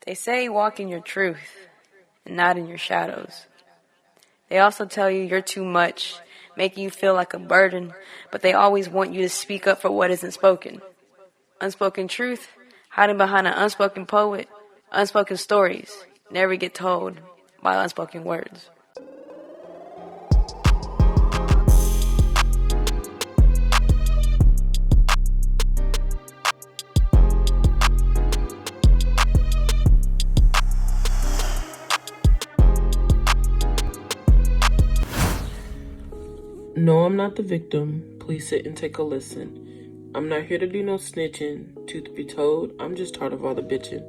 They say walk in your truth and not in your shadows. They also tell you you're too much, making you feel like a burden, but they always want you to speak up for what isn't spoken. Unspoken truth, hiding behind an unspoken poet, unspoken stories, never get told by unspoken words. No, I'm not the victim. Please sit and take a listen. I'm not here to do no snitching. Truth be told, I'm just tired of all the bitching.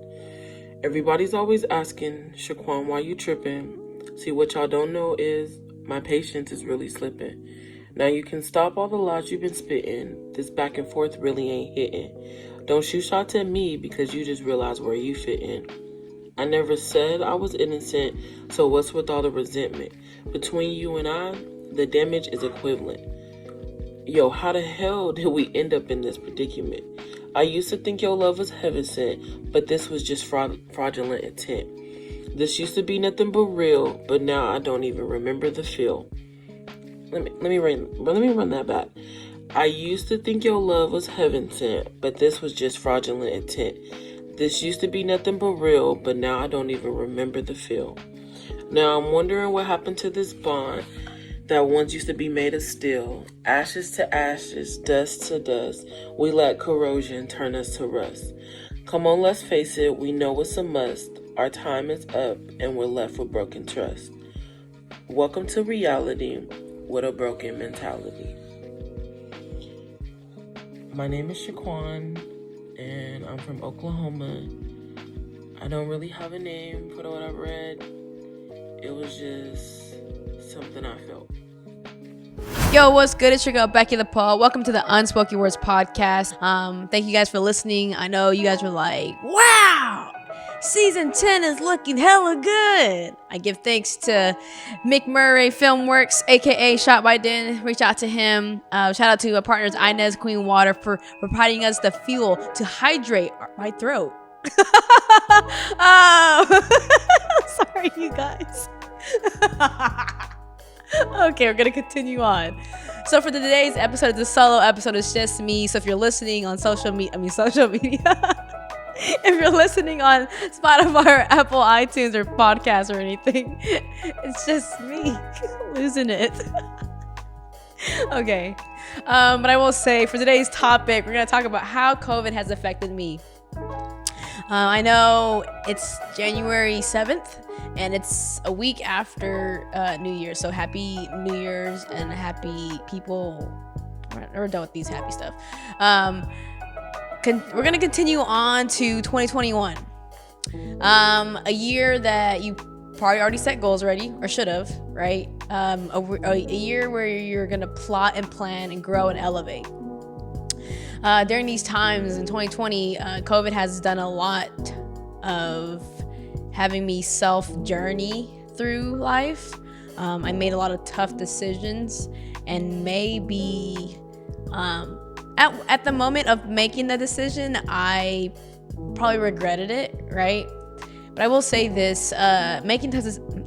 Everybody's always asking, Shaquan, why you tripping? See, what y'all don't know is my patience is really slipping. Now you can stop all the lies you've been spitting. This back and forth really ain't hitting. Don't shoot shots at me because you just realize where you fit in. I never said I was innocent, so what's with all the resentment? Between you and I, the damage is equivalent. Yo, how the hell did we end up in this predicament? I used to think your love was heaven sent, but this was just fraudulent intent. This used to be nothing but real, but now I don't even remember the feel. Let me run that back. I used to think your love was heaven sent, but this was just fraudulent intent. This used to be nothing but real, but now I don't even remember the feel. Now I'm wondering what happened to this bond that once used to be made of steel. Ashes to ashes, dust to dust, we let corrosion turn us to rust. Come on, let's face it, we know it's a must. Our time is up and we're left with broken trust. Welcome to reality with a broken mentality. My name is Shaquan and I'm from Oklahoma. I don't really have a name for what I read. It was just something I felt. Yo, what's good? It's your girl Becky the Paul. Welcome to the Unspoken Words podcast. Thank you guys for listening. I know you guys were like, wow, season 10 is looking hella good. I give thanks to Mick Murray Filmworks, aka Shot by Den. Reach out to him. Shout out to our partners Inez Queen Water for providing us the fuel to hydrate my throat. Sorry, you guys. Okay, we're gonna continue on. So for today's episode, the solo episode is just me. So if you're listening on social media, if you're listening on Spotify or Apple iTunes or podcasts or anything, it's just me losing it. Okay, but I will say for today's topic, we're gonna talk about how COVID has affected me. I know it's January 7th and it's a week after New Year's. So happy New Year's and happy people. We're done with these happy stuff. We're going to continue on to 2021. A year that you probably already set goals already or should have, right? A year where you're going to plot and plan and grow and elevate. During these times in 2020, COVID has done a lot of having me self-journey through life. I made a lot of tough decisions and maybe at the moment of making the decision, I probably regretted it, right? But I will say this, making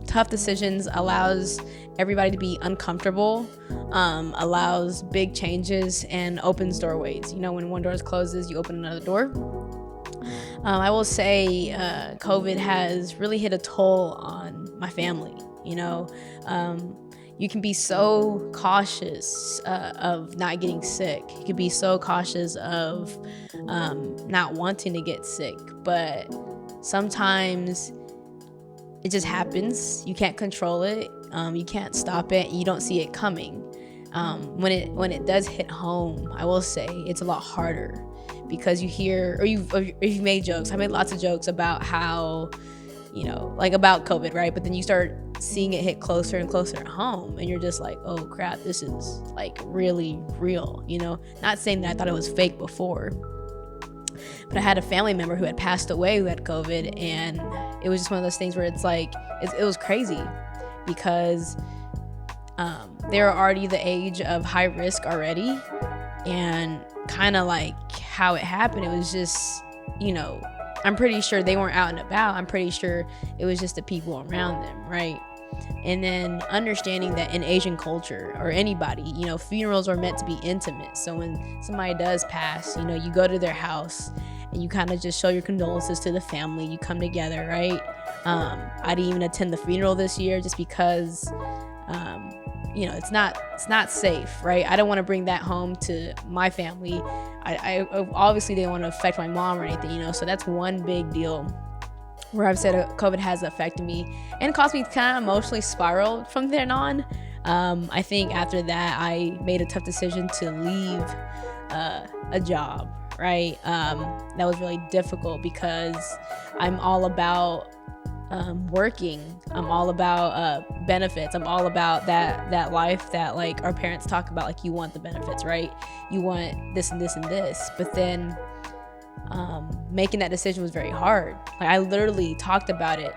tough decisions allows everybody to be uncomfortable, allows big changes and opens doorways. You know, when one door closes, you open another door. I will say COVID has really hit a toll on my family. You know, you can be so cautious of not getting sick. You can be so cautious of not wanting to get sick, but sometimes it just happens. You can't control it. You can't stop it. You don't see it coming. When it does hit home, I will say it's a lot harder because you hear or you've made jokes. I made lots of jokes about how, you know, like about COVID, right? But then you start seeing it hit closer and closer at home, and you're just like, oh crap, this is like really real. You know, not saying that I thought it was fake before, but I had a family member who had passed away who had COVID, and it was just one of those things where it's like it was crazy because they were already the age of high risk already, and kind of like how it happened, it was just, you know, I'm pretty sure they weren't out and about. I'm pretty sure it was just the people around them, right? And then understanding that in Asian culture, or anybody, funerals are meant to be intimate. So when somebody does pass, you go to their house and you kind of just show your condolences to the family. You come together, right? I didn't even attend the funeral this year just because it's not safe, right? I don't want to bring that home to my family. I obviously didn't want to affect my mom or anything, so that's one big deal where I've said COVID has affected me and caused me to kind of emotionally spiral from then on. I think after that, I made a tough decision to leave a job, right? That was really difficult because I'm all about working. I'm all about benefits. I'm all about that life that like our parents talk about, like you want the benefits, right? You want this and this and this. But then making that decision was very hard. Like I literally talked about it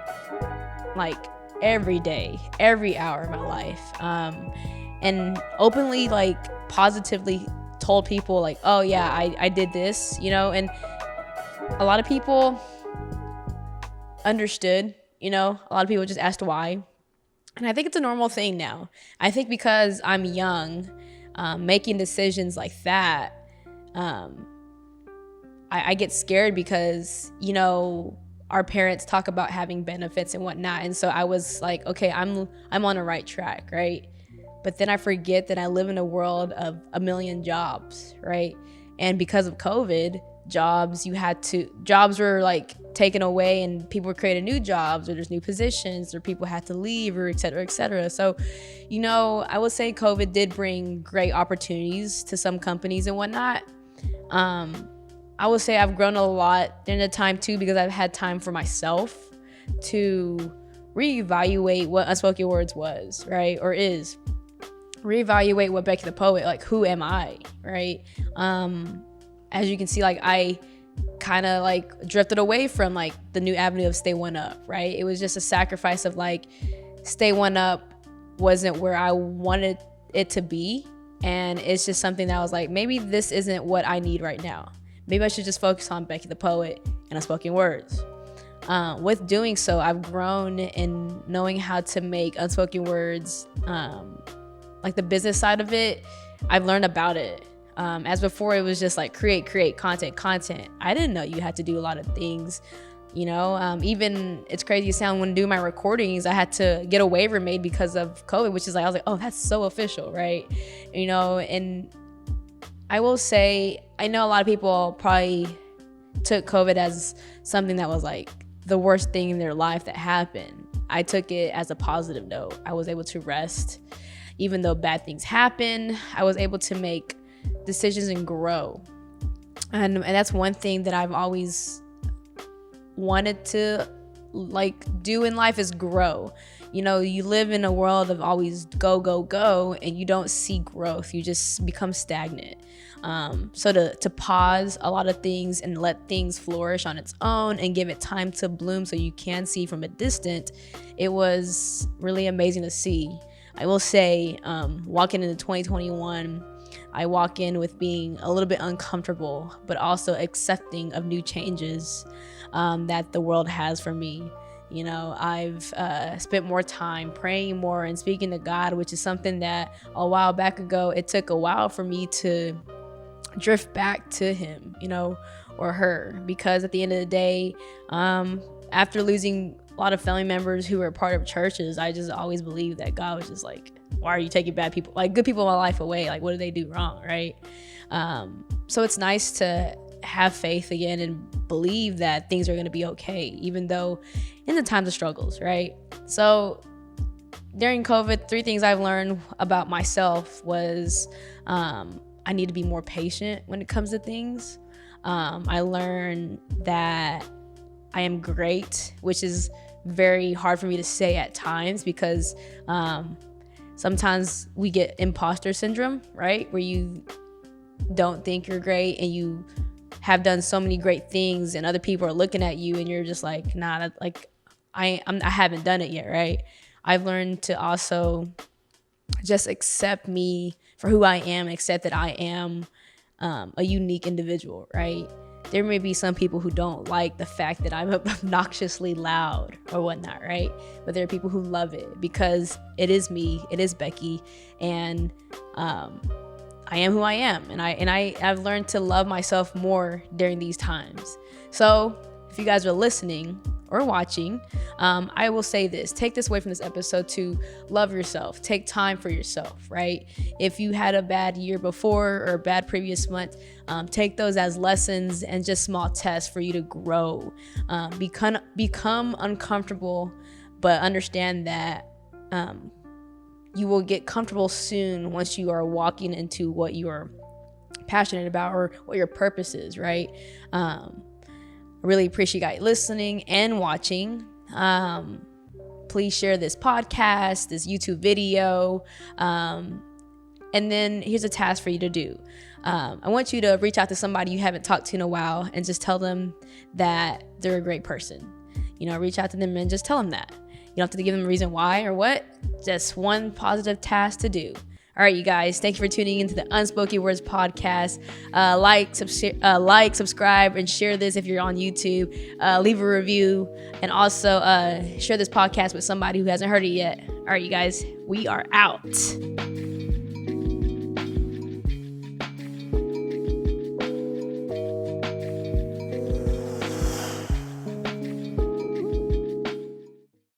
like every day, every hour of my life, and openly, like positively told people like, oh yeah, I did this, and a lot of people understood, a lot of people just asked why. And I think it's a normal thing now. I think because I'm young, making decisions like that, I get scared because, our parents talk about having benefits and whatnot. And so I was like, okay, I'm on the right track, right? But then I forget that I live in a world of a million jobs, right? And because of COVID, jobs were like taken away and people were creating new jobs, or there's new positions, or people had to leave, or et cetera, et cetera. So, I would say COVID did bring great opportunities to some companies and whatnot. I would say I've grown a lot during the time too, because I've had time for myself to reevaluate what Unspoken Words was, right? Or is. Reevaluate what Becky the Poet, like who am I, right? As you can see, like I kind of like drifted away from like the new avenue of Stay One Up, right? It was just a sacrifice of like Stay One Up wasn't where I wanted it to be. And it's just something that I was like, maybe this isn't what I need right now. Maybe I should just focus on Becky the Poet and Unspoken Words. With doing so, I've grown in knowing how to make Unspoken Words, like the business side of it. I've learned about it. As before, it was just like create content. I didn't know you had to do a lot of things, even it's crazy to sound, when doing my recordings, I had to get a waiver made because of COVID, which is like, I was like, oh, that's so official, right? And I will say, I know a lot of people probably took COVID as something that was like the worst thing in their life that happened. I took it as a positive note. I was able to rest. Even though bad things happen, I was able to make decisions and grow. And that's one thing that I've always wanted to like do in life, is grow. You live in a world of always go, and you don't see growth. You just become stagnant. So to pause a lot of things and let things flourish on its own and give it time to bloom so you can see from a distance, it was really amazing to see. I will say, walking into 2021, I walk in with being a little bit uncomfortable, but also accepting of new changes that the world has for me. I've spent more time praying more and speaking to God, which is something that a while back ago, it took a while for me to drift back to him, or her, because at the end of the day, after losing a lot of family members who were part of churches, I just always believed that God was just like, why are you taking bad people, like good people in my life away? Like, what did they do wrong, right? So it's nice to have faith again and believe that things are going to be okay, even though in the times of struggles, right? So during COVID, 3 things I've learned about myself was I need to be more patient when it comes to things. I learned that I am great, which is very hard for me to say at times, because sometimes we get imposter syndrome, right? Where you don't think you're great and you have done so many great things and other people are looking at you and you're just like, nah, I haven't done it yet, right? I've learned to also just accept me for who I am, accept that I am a unique individual, right? there may be some people who don't like the fact that I'm obnoxiously loud or whatnot, right? But there are people who love it because it is me, it is Becky, and I am who I am, and I've learned to love myself more during these times. So if you guys are listening or watching, I will say this: take this away from this episode to love yourself. Take time for yourself, right? If you had a bad year before or a bad previous month, take those as lessons and just small tests for you to grow. Become uncomfortable, but understand that you will get comfortable soon once you are walking into what you are passionate about or what your purpose is, right? I really appreciate you guys listening and watching. Please share this podcast, this YouTube video. And then here's a task for you to do. I want you to reach out to somebody you haven't talked to in a while and just tell them that they're a great person. Reach out to them and just tell them that. You don't have to give them a reason why or what. Just one positive task to do. All right, you guys. Thank you for tuning into the Unspoken Words podcast. Like, subscribe, and share this if you're on YouTube. Leave a review, and also share this podcast with somebody who hasn't heard it yet. All right, you guys. We are out.